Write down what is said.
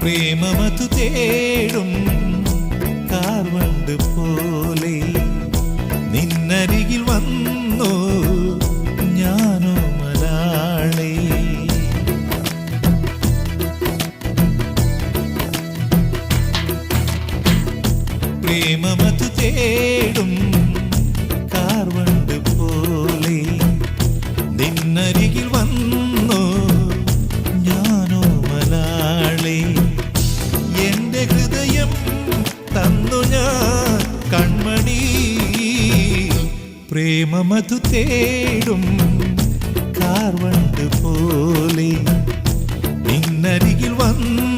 പ്രേമമതു തേടും കാർവണ്ട് പോലെ നിന്നരികിൽ വന്നു ഞാനോ മലാളേ. പ്രേമമതു തേടും കാർവണ്ട് പോലെ നിന്നരികിൽ വന്നു ഞാനോ മലാളേ. എന്റെ ഹൃദയം തന്നു ഞാൻ കൺമണി പ്രേമമതു തേടും കാർവണ്ട് പോലെ നിന്നരികിൽ വന്നു